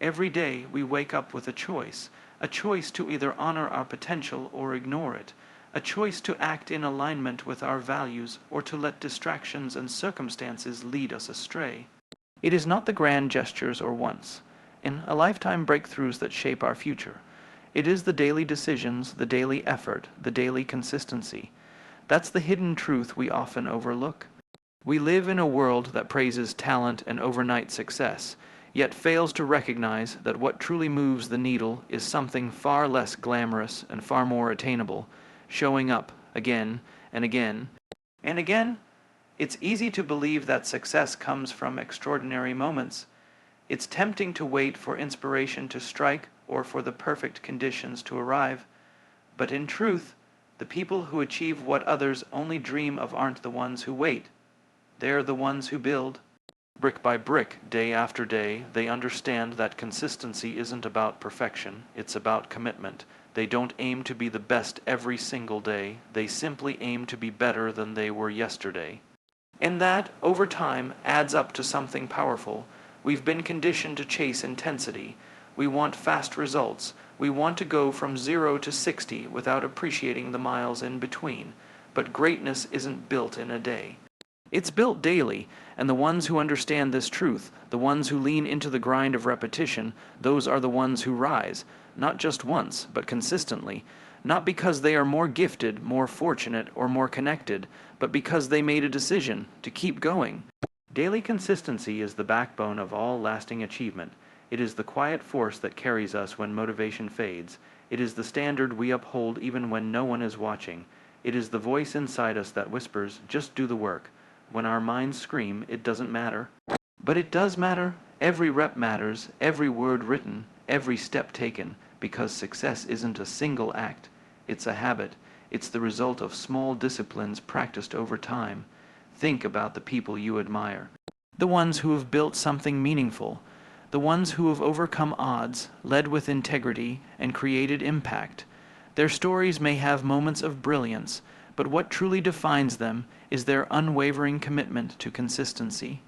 Every day we wake up with a choice to either honor our potential or ignore it, a choice to act in alignment with our values or to let distractions and circumstances lead us astray. It is not the grand gestures or once, in a lifetime breakthroughs that shape our future. It is the daily decisions, the daily effort, the daily consistency. That's the hidden truth we often overlook. We live in a world that praises talent and overnight success, yet fails to recognize that what truly moves the needle is something far less glamorous and far more attainable, showing up again and again and again. It's easy to believe that success comes from extraordinary moments. It's tempting to wait for inspiration to strike or for the perfect conditions to arrive. But in truth, the people who achieve what others only dream of aren't the ones who wait. They're the ones who build. Brick by brick, day after day, they understand that consistency isn't about perfection, it's about commitment. They don't aim to be the best every single day, they simply aim to be better than they were yesterday. And that, over time, adds up to something powerful. We've been conditioned to chase intensity. We want fast results. We want to go from 0 to 60 without appreciating the miles in between. But greatness isn't built in a day. It's built daily, and the ones who understand this truth, the ones who lean into the grind of repetition, those are the ones who rise, not just once, but consistently, not because they are more gifted, more fortunate, or more connected, but because they made a decision to keep going. Daily consistency is the backbone of all lasting achievement. It is the quiet force that carries us when motivation fades. It is the standard we uphold even when no one is watching. It is the voice inside us that whispers, "Just do the work." When our minds scream, "It doesn't matter." But it does matter. Every rep matters, every word written, every step taken, because success isn't a single act. It's a habit. It's the result of small disciplines practiced over time. Think about the people you admire. The ones who have built something meaningful. The ones who have overcome odds, led with integrity, and created impact. Their stories may have moments of brilliance, but what truly defines them is their unwavering commitment to consistency.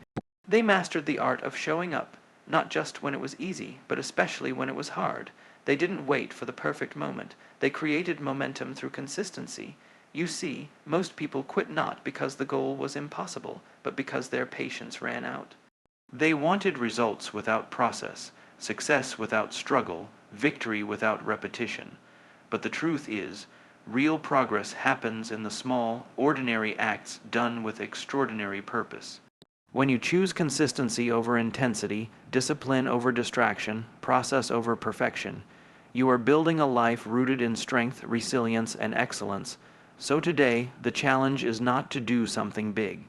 They mastered the art of showing up, not just when it was easy, but especially when it was hard. They didn't wait for the perfect moment. They created momentum through consistency. You see, most people quit not because the goal was impossible, but because their patience ran out. They wanted results without process, success without struggle, victory without repetition. But the truth is, real progress happens in the small, ordinary acts done with extraordinary purpose. When you choose consistency over intensity, discipline over distraction, process over perfection, you are building a life rooted in strength, resilience, and excellence. So today, the challenge is not to do something big.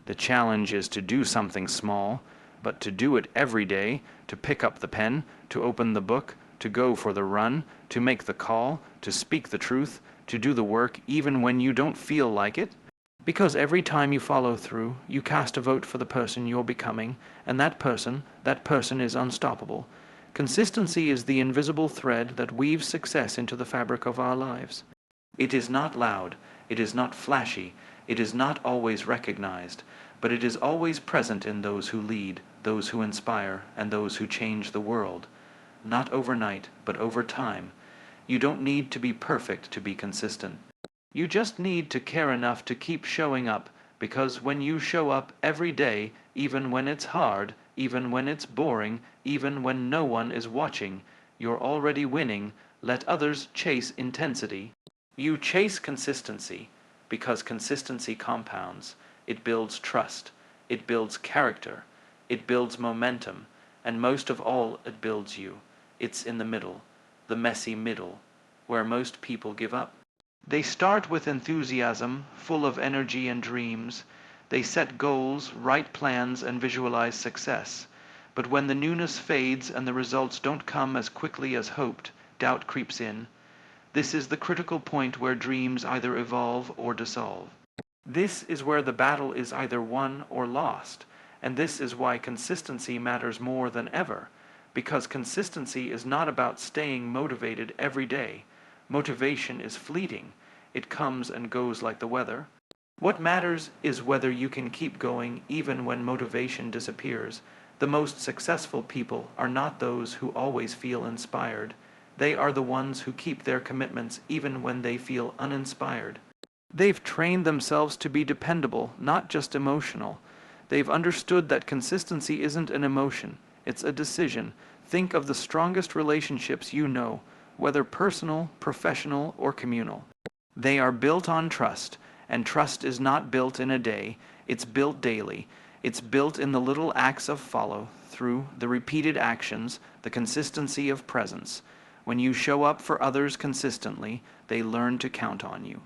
The challenge is to do something small, but to do it every day, to pick up the pen, to open the book, to go for the run, to make the call, to speak the truth, to do the work even when you don't feel like it. Because every time you follow through, you cast a vote for the person you're becoming, and that person is unstoppable. Consistency is the invisible thread that weaves success into the fabric of our lives. It is not loud, it is not flashy, it is not always recognized, but it is always present in those who lead, those who inspire, and those who change the world. Not overnight, but over time. You don't need to be perfect to be consistent. You just need to care enough to keep showing up, because when you show up every day, even when it's hard, even when it's boring, even when no one is watching, you're already winning. Let others chase intensity. You chase consistency because consistency compounds. It builds trust. It builds character. It builds momentum. And most of all, it builds you. It's in the middle, the messy middle, where most people give up. They start with enthusiasm, full of energy and dreams. They set goals, write plans, and visualize success. But when the newness fades and the results don't come as quickly as hoped, doubt creeps in. This is the critical point where dreams either evolve or dissolve. This is where the battle is either won or lost, and this is why consistency matters more than ever, because consistency is not about staying motivated every day. Motivation is fleeting. It comes and goes like the weather. What matters is whether you can keep going even when motivation disappears. The most successful people are not those who always feel inspired. They are the ones who keep their commitments even when they feel uninspired. They've trained themselves to be dependable, not just emotional. They've understood that consistency isn't an emotion, it's a decision. Think of the strongest relationships you know, whether personal, professional, or communal. They are built on trust, and trust is not built in a day, it's built daily. It's built in the little acts of follow through, the repeated actions, the consistency of presence. When you show up for others consistently, they learn to count on you.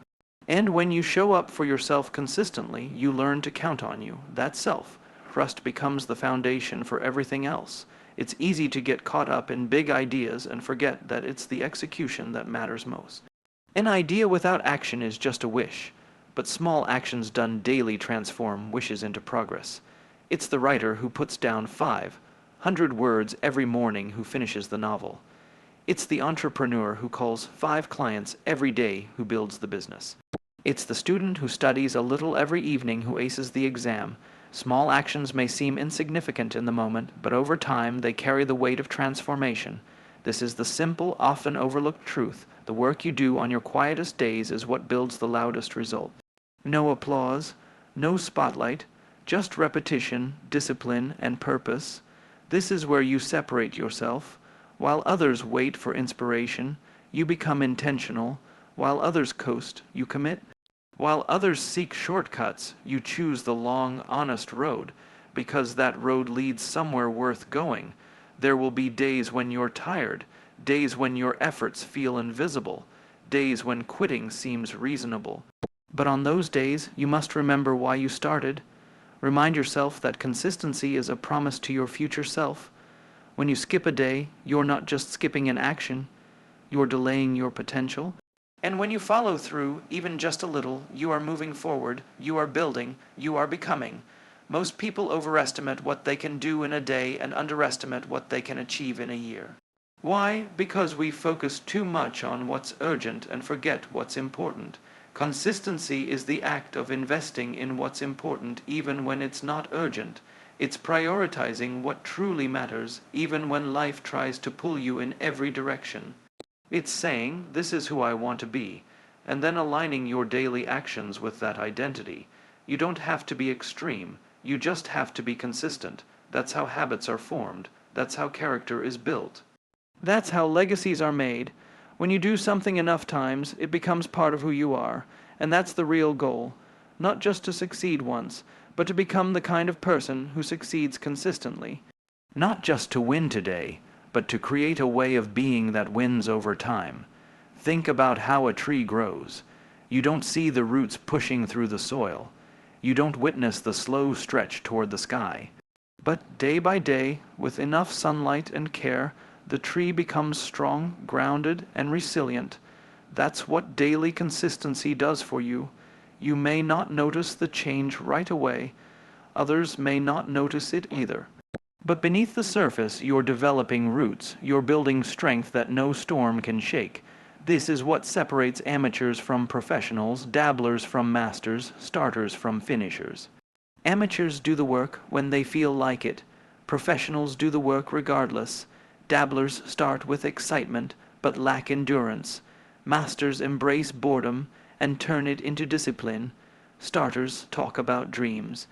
And when you show up for yourself consistently, you learn to count on you. That self-trust becomes the foundation for everything else. It's easy to get caught up in big ideas and forget that it's the execution that matters most. An idea without action is just a wish, but small actions done daily transform wishes into progress. It's the writer who puts down 500 words every morning who finishes the novel. It's the entrepreneur who calls 5 clients every day who builds the business. It's the student who studies a little every evening who aces the exam. Small actions may seem insignificant in the moment, but over time they carry the weight of transformation. This is the simple, often overlooked truth. The work you do on your quietest days is what builds the loudest result. No applause, no spotlight, just repetition, discipline, and purpose. This is where you separate yourself. While others wait for inspiration, you become intentional. While others coast, you commit. While others seek shortcuts, you choose the long, honest road, because that road leads somewhere worth going. There will be days when you're tired, days when your efforts feel invisible, days when quitting seems reasonable. But on those days, you must remember why you started. Remind yourself that consistency is a promise to your future self. When you skip a day, you're not just skipping an action, you're delaying your potential. And when you follow through, even just a little, you are moving forward, you are building, you are becoming. Most people overestimate what they can do in a day and underestimate what they can achieve in a year. Why? Because we focus too much on what's urgent and forget what's important. Consistency is the act of investing in what's important even when it's not urgent. It's prioritizing what truly matters even when life tries to pull you in every direction. It's saying, this is who I want to be, and then aligning your daily actions with that identity. You don't have to be extreme, you just have to be consistent. That's how habits are formed. That's how character is built. That's how legacies are made. When you do something enough times, it becomes part of who you are, and that's the real goal. Not just to succeed once, but to become the kind of person who succeeds consistently. Not just to win today, but to create a way of being that wins over time. Think about how a tree grows. You don't see the roots pushing through the soil. You don't witness the slow stretch toward the sky. But day by day, with enough sunlight and care, the tree becomes strong, grounded, and resilient. That's what daily consistency does for you. You may not notice the change right away. Others may not notice it either. But beneath the surface, you're developing roots. You're building strength that no storm can shake. This is what separates amateurs from professionals, dabblers from masters, starters from finishers. Amateurs do the work when they feel like it. Professionals do the work regardless. Dabblers start with excitement, but lack endurance. Masters embrace boredom and turn it into discipline. Starters talk about dreams.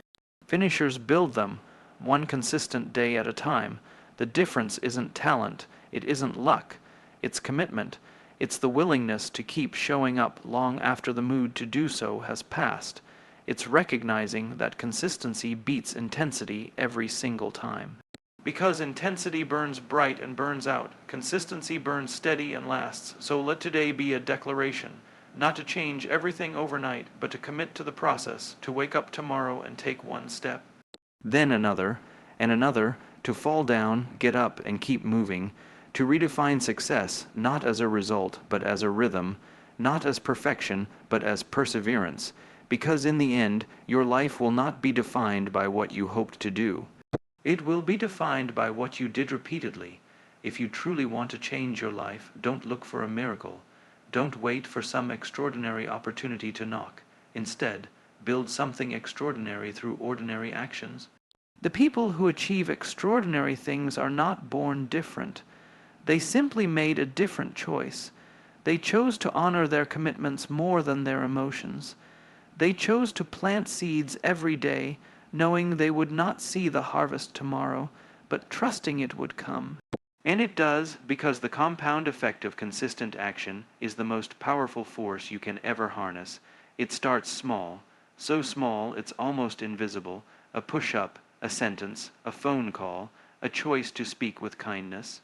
Finishers build them, one consistent day at a time. The difference isn't talent, it isn't luck, it's commitment. It's the willingness to keep showing up long after the mood to do so has passed. It's recognizing that consistency beats intensity every single time. Because intensity burns bright and burns out, consistency burns steady and lasts. So let today be a declaration. Not to change everything overnight, but to commit to the process, to wake up tomorrow and take one step. Then another, and another, to fall down, get up, and keep moving. To redefine success, not as a result, but as a rhythm. Not as perfection, but as perseverance. Because in the end, your life will not be defined by what you hoped to do. It will be defined by what you did repeatedly. If you truly want to change your life, don't look for a miracle. Don't wait for some extraordinary opportunity to knock. Instead, build something extraordinary through ordinary actions. The people who achieve extraordinary things are not born different. They simply made a different choice. They chose to honor their commitments more than their emotions. They chose to plant seeds every day, knowing they would not see the harvest tomorrow, but trusting it would come. And it does, because the compound effect of consistent action is the most powerful force you can ever harness. It starts small, so small it's almost invisible, a push-up, a sentence, a phone call, a choice to speak with kindness.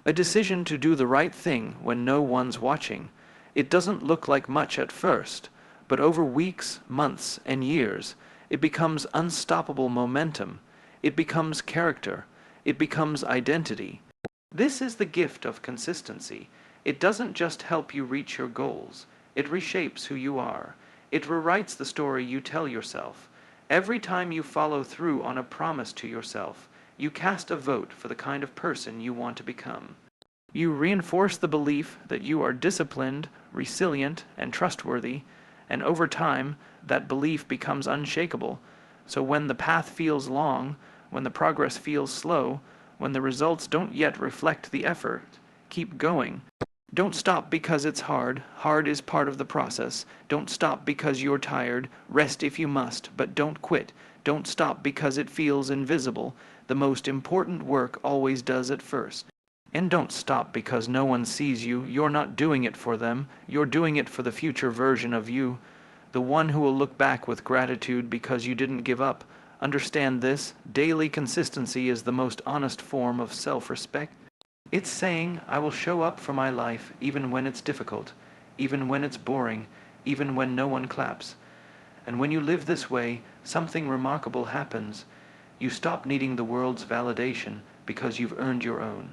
A decision to do the right thing when no one's watching. It doesn't look like much at first, but over weeks, months, and years, it becomes unstoppable momentum. It becomes character. It becomes identity. This is the gift of consistency. It doesn't just help you reach your goals. It reshapes who you are. It rewrites the story you tell yourself. Every time you follow through on a promise to yourself, you cast a vote for the kind of person you want to become. You reinforce the belief that you are disciplined, resilient, and trustworthy, and over time, that belief becomes unshakable. So when the path feels long, when the progress feels slow, when the results don't yet reflect the effort, keep going. Don't stop because it's hard. Hard is part of the process. Don't stop because you're tired. Rest if you must, but don't quit. Don't stop because it feels invisible. The most important work always does it first. And don't stop because no one sees you. You're not doing it for them. You're doing it for the future version of you. The one who will look back with gratitude because you didn't give up. Understand this, daily consistency is the most honest form of self-respect. It's saying, I will show up for my life even when it's difficult, even when it's boring, even when no one claps. And when you live this way, something remarkable happens. You stop needing the world's validation because you've earned your own.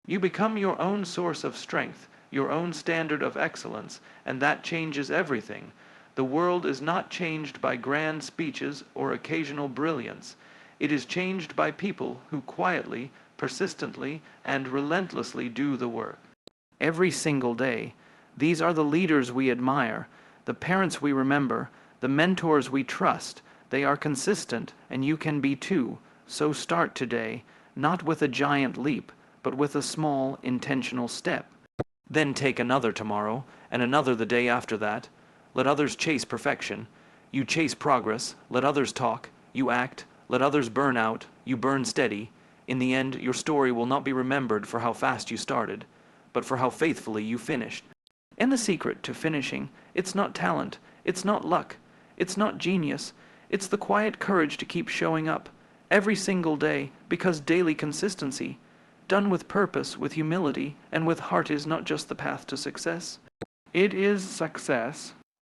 You become your own source of strength, your own standard of excellence, and that changes everything. The world is not changed by grand speeches or occasional brilliance. It is changed by people who quietly, persistently, and relentlessly do the work. Every single day. These are the leaders we admire, the parents we remember, the mentors we trust. They are consistent, and you can be too. So start today, not with a giant leap, but with a small, intentional step. Then take another tomorrow, and another the day after that. Let others chase perfection. You chase progress. Let others talk. You act. Let others burn out. You burn steady. In the end, your story will not be remembered for how fast you started, but for how faithfully you finished. And the secret to finishing, it's not talent, it's not luck, it's not genius, it's the quiet courage to keep showing up, every single day, because daily consistency, done with purpose, with humility, and with heart is not just the path to success. It is success.